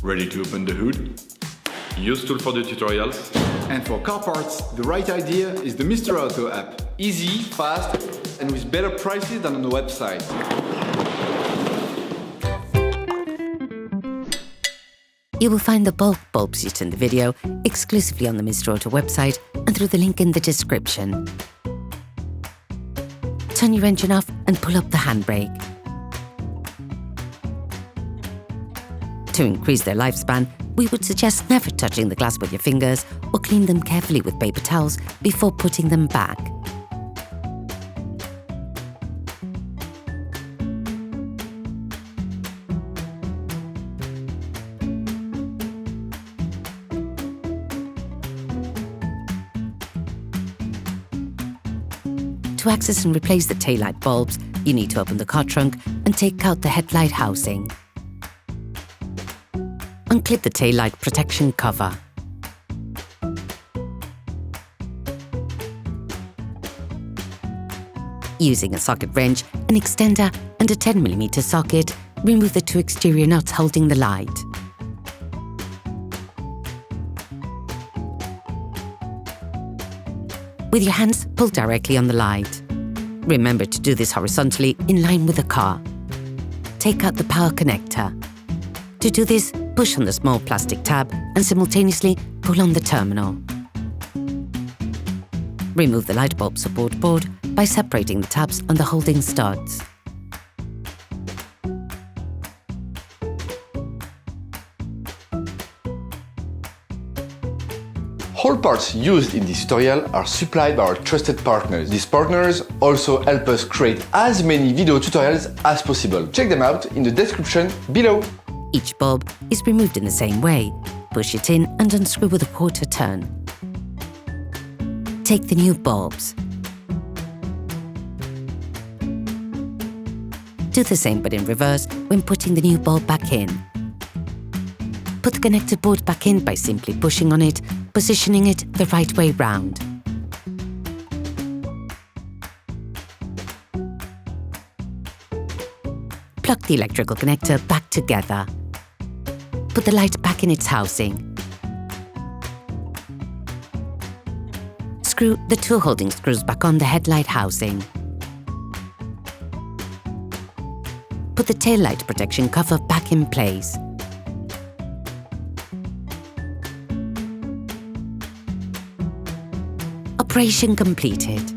Ready to open the hood? UseTool for the tutorials. And for car parts, the right idea is the Mr. Auto app. Easy, fast, and with better prices than on the website. You will find the bulbs used in the video exclusively on the Mr. Auto website and through the link in the description. Turn your engine off and pull up the handbrake. To increase their lifespan, we would suggest never touching the glass with your fingers or clean them carefully with paper towels before putting them back. To access and replace the taillight bulbs, you need to open the car trunk and take out the headlight housing. Unclip the taillight protection cover. Using a socket wrench, an extender and a 10mm socket, remove the two exterior nuts holding the light. With your hands, pull directly on the light. Remember to do this horizontally in line with the car. Take out the power connector. To do this, push on the small plastic tab and simultaneously pull on the terminal. Remove the light bulb support board by separating the tabs on the holding studs. All parts used in this tutorial are supplied by our trusted partners. These partners also help us create as many video tutorials as possible. Check them out in the description below. Each bulb is removed in the same way. Push it in and unscrew with a quarter turn. Take the new bulbs. Do the same but in reverse when putting the new bulb back in. Put the connector board back in by simply pushing on it, positioning it the right way round. Plug the electrical connector back together. Put the light back in its housing. Screw the two holding screws back on the headlight housing. Put the taillight protection cover back in place. Operation completed.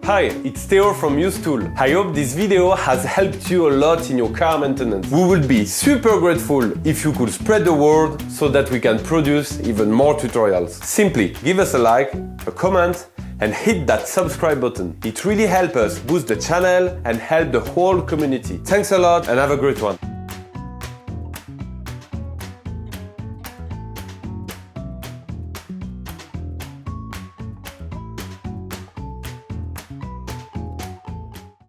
Hi, it's Theo from UseTool. I hope this video has helped you a lot in your car maintenance. We would be super grateful if you could spread the word so that we can produce even more tutorials. Simply give us a like, a comment, and hit that subscribe button. It really helps us boost the channel and help the whole community. Thanks a lot and have a great one.